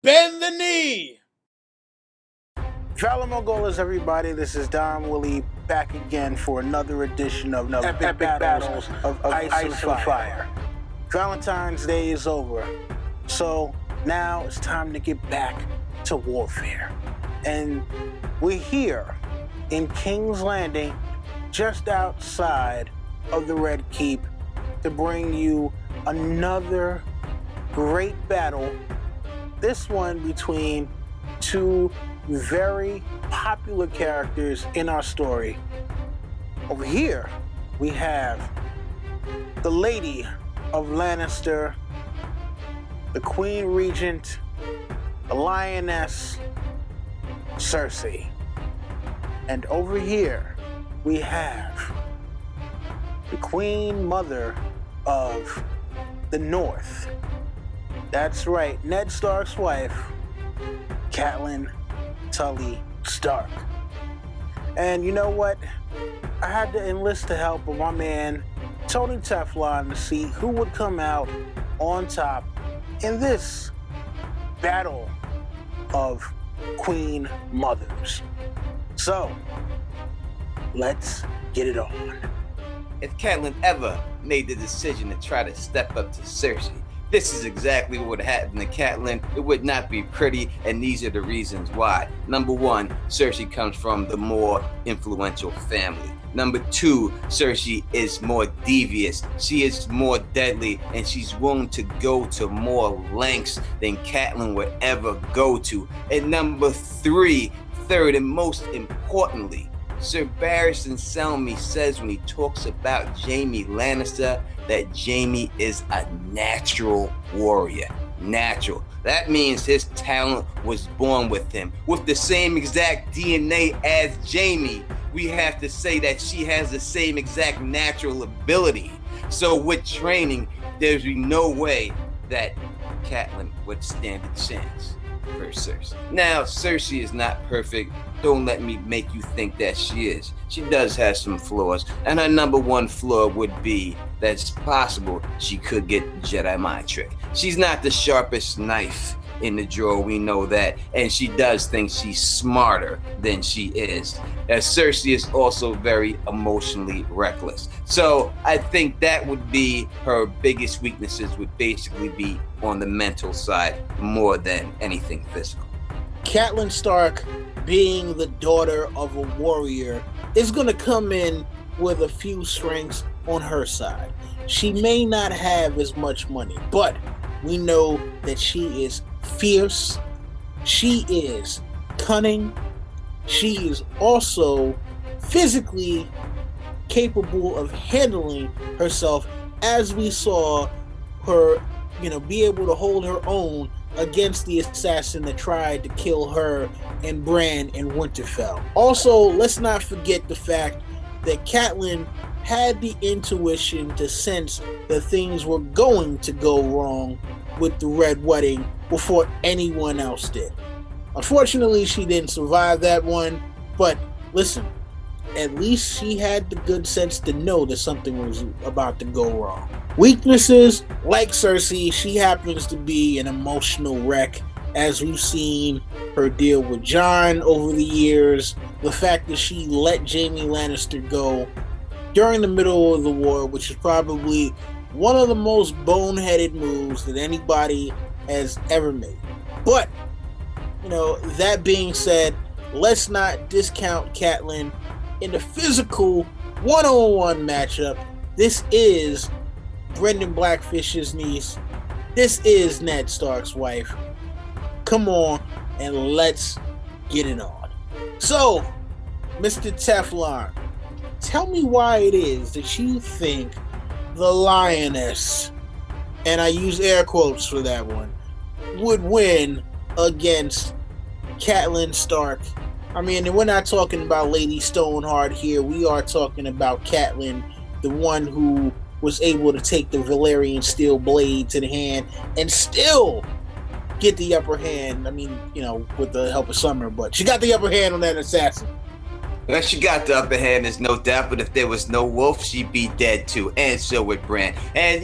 Bend the knee! Fellow Mongolas, everybody, this is Don Willie back again for another edition of Epic Battles of Ice and Fire. Valentine's Day is over, so now it's time to get back to warfare. And we're here in King's Landing, just outside of the Red Keep, to bring you another great battle, this one between two very popular characters in our story. Over here, we have the Lady of Lannister, the Queen Regent, the Lioness, Cersei. And over here, we have the Queen Mother of the North. That's right, Ned Stark's wife, Catelyn Tully Stark. And you know what? I had to enlist the help of my man, Tony Teflon, to see who would come out on top in this battle of Queen Mothers. So, let's get it on. If Catelyn ever made the decision to try to step up to Cersei, this is exactly what would happen to Catelyn. It would not be pretty, and these are the reasons why. Number one, Cersei comes from the more influential family. Number two, Cersei is more devious. She is more deadly, and she's willing to go to more lengths than Catelyn would ever go to. And number three, third, and most importantly, Sir Barristan Selmy says when he talks about Jaime Lannister that Jaime is a natural warrior. Natural. That means his talent was born with him. With the same exact DNA as Jaime, we have to say that she has the same exact natural ability. So with training, there's no way that Catelyn would stand a chance for Cersei. Now, Cersei is not perfect. Don't let me make you think that she is. She does have some flaws, and her number one flaw would be that it's possible she could get Jedi mind trick. She's not the sharpest knife in the drawer, we know that, and she does think she's smarter than she is. Cersei is also very emotionally reckless. So I think that would be her biggest weaknesses, would basically be on the mental side more than anything physical. Catelyn Stark, being the daughter of a warrior, is going to come in with a few strengths on her side. She may not have as much money, but we know that she is fierce, she is cunning, she is also physically capable of handling herself, as we saw her, be able to hold her own against the assassin that tried to kill her and Bran in Winterfell. Also, let's not forget the fact that Catelyn had the intuition to sense that things were going to go wrong with the Red Wedding before anyone else did. Unfortunately, she didn't survive that one, but listen, at least she had the good sense to know that something was about to go wrong. Weaknesses, like Cersei, she happens to be an emotional wreck, as we've seen her deal with Jon over the years. The fact that she let Jaime Lannister go during the middle of the war, which is probably one of the most boneheaded moves that anybody has ever made. But, that being said, let's not discount Catelyn in the physical one-on-one matchup. This is Brendan Blackfish's niece. This is Ned Stark's wife. Come on and let's get it on. So, Mr. Teflon, tell me why it is that you think the Lioness, and I use air quotes for that one, would win against Catelyn Stark. I mean, we're not talking about Lady Stoneheart here. We are talking about Catelyn, the one who was able to take the Valyrian steel blade to the hand and still get the upper hand. I mean, with the help of Summer, but she got the upper hand on that assassin. Well, she got the upper hand, there's no doubt, but if there was no wolf, she'd be dead too, and so would Bran. And,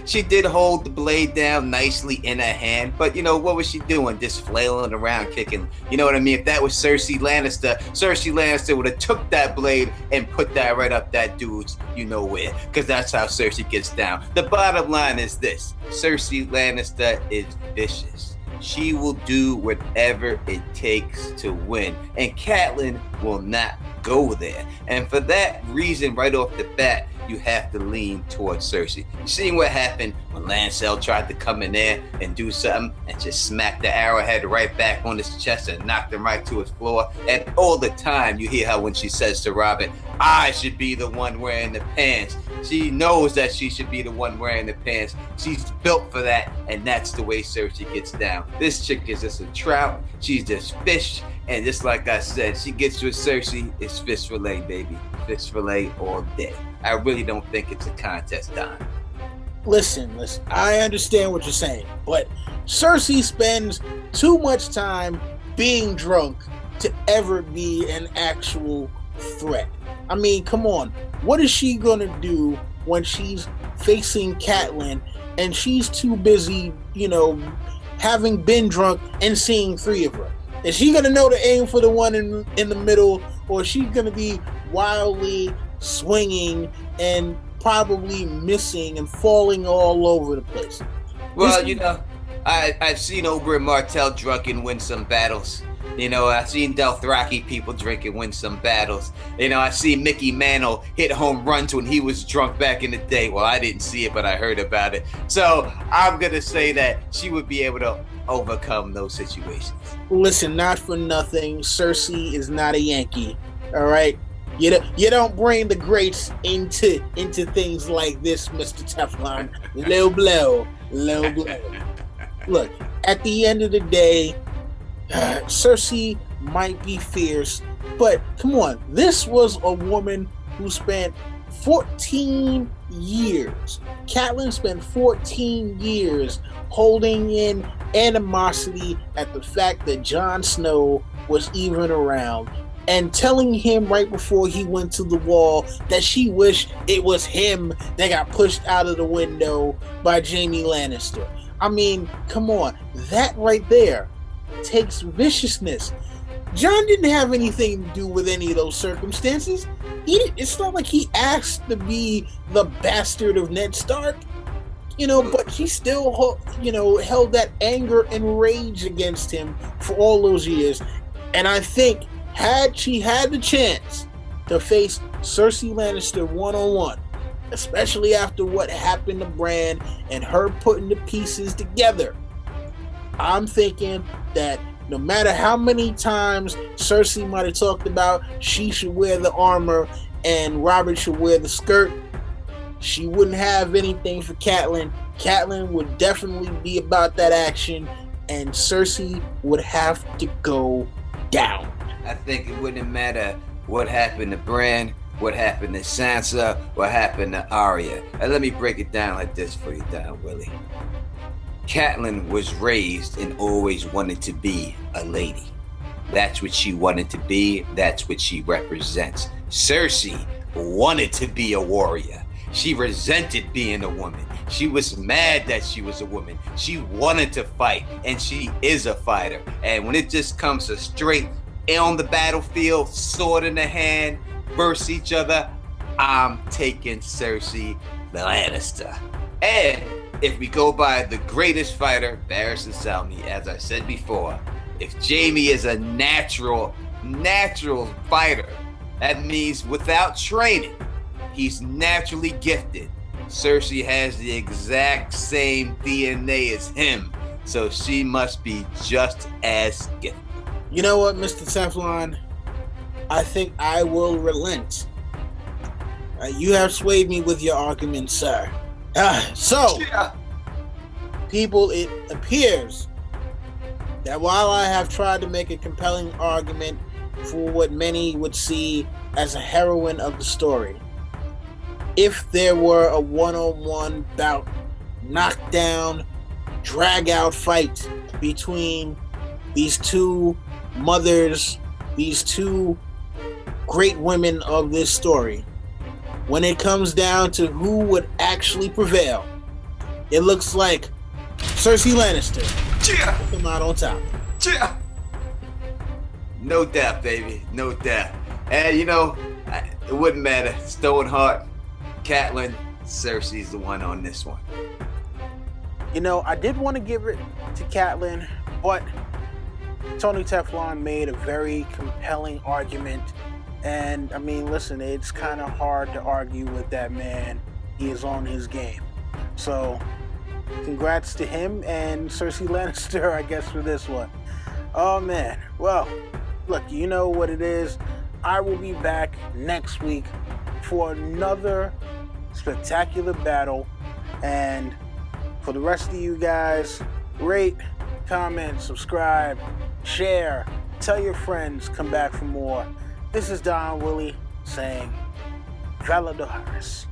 she did hold the blade down nicely in her hand, but, what was she doing? Just flailing around, kicking. You know what I mean? If that was Cersei Lannister would have took that blade and put that right up that dude's where, because that's how Cersei gets down. The bottom line is this: Cersei Lannister is vicious. She will do whatever it takes to win, and Catelyn will not go there. And for that reason, right off the bat, you have to lean towards Cersei. You seen what happened when Lancel tried to come in there and do something and just smack the arrowhead right back on his chest and knocked him right to his floor. And all the time you hear her when she says to Robin, I should be the one wearing the pants. She knows that she should be the one wearing the pants. She's built for that, and that's the way Cersei gets down. This chick is just a trout. She's just fish. And just like I said, she gets with Cersei, it's fish fillet, baby. Fish fillet all day. I really don't think it's a contest, Don. Listen, I understand what you're saying, but Cersei spends too much time being drunk to ever be an actual threat. I mean, come on. What is she going to do when she's facing Catelyn and she's too busy, having been drunk and seeing three of her? Is she going to know to aim for the one in the middle, or is she going to be wildly swinging and probably missing and falling all over the place? Well, I've seen Oberyn Martell drunk and win some battles. I've seen Dothraki people drink and win some battles. I've seen Mickey Mantle hit home runs when he was drunk back in the day. Well, I didn't see it, but I heard about it. So I'm going to say that she would be able to overcome those situations. Listen, not for nothing, Cersei is not a Yankee, all right? You don't bring the greats into things like this, Mr. Teflon. Low blow. Look, at the end of the day, Cersei might be fierce, but come on, this was a woman who spent 14 years. Catelyn spent 14 years holding in animosity at the fact that Jon Snow was even around, and telling him right before he went to the wall that she wished it was him that got pushed out of the window by Jaime Lannister. I mean, come on, that right there takes viciousness. Jon didn't have anything to do with any of those circumstances. It's not like he asked to be the bastard of Ned Stark, but she still, held that anger and rage against him for all those years. And I think had she had the chance to face Cersei Lannister one-on-one, especially after what happened to Bran and her putting the pieces together, I'm thinking that no matter how many times Cersei might have talked about she should wear the armor and Robert should wear the skirt, she wouldn't have anything for Catelyn. Catelyn would definitely be about that action, and Cersei would have to go down. I think it wouldn't matter what happened to Bran, what happened to Sansa, what happened to Arya. And let me break it down like this for you, Don Willie. Catelyn was raised and always wanted to be a lady. That's what she wanted to be. That's what she represents. Cersei wanted to be a warrior. She resented being a woman. She was mad that she was a woman. She wanted to fight, and she is a fighter. And when it just comes to straight on the battlefield, sword in the hand, versus each other, I'm taking Cersei Lannister. And if we go by the greatest fighter, Varys and Selmy, as I said before, if Jaime is a natural fighter, that means without training, he's naturally gifted. Cersei has the exact same DNA as him, so she must be just as gifted. You know what, Mr. Teflon? I think I will relent. You have swayed me with your argument, sir. People, it appears that while I have tried to make a compelling argument for what many would see as a heroine of the story, if there were a one-on-one bout, knockdown, drag-out fight between these two mothers, these two great women of this story, when it comes down to who would actually prevail, it looks like Cersei Lannister will come out on top. No doubt, baby. No doubt. And you know, it wouldn't matter. Stoneheart, Catelyn, Cersei's the one on this one. You know, I did want to give it to Catelyn, but Tony Teflon made a very compelling argument. And I mean, listen, it's kind of hard to argue with that man. He is on his game. So, congrats to him and Cersei Lannister, I guess, for this one. Oh man. Well, look, you know what it is. I will be back next week for another spectacular battle. And for the rest of you guys, rate, comment, subscribe, share, tell your friends, come back for more. This is Don Willie saying, Valor Doharis.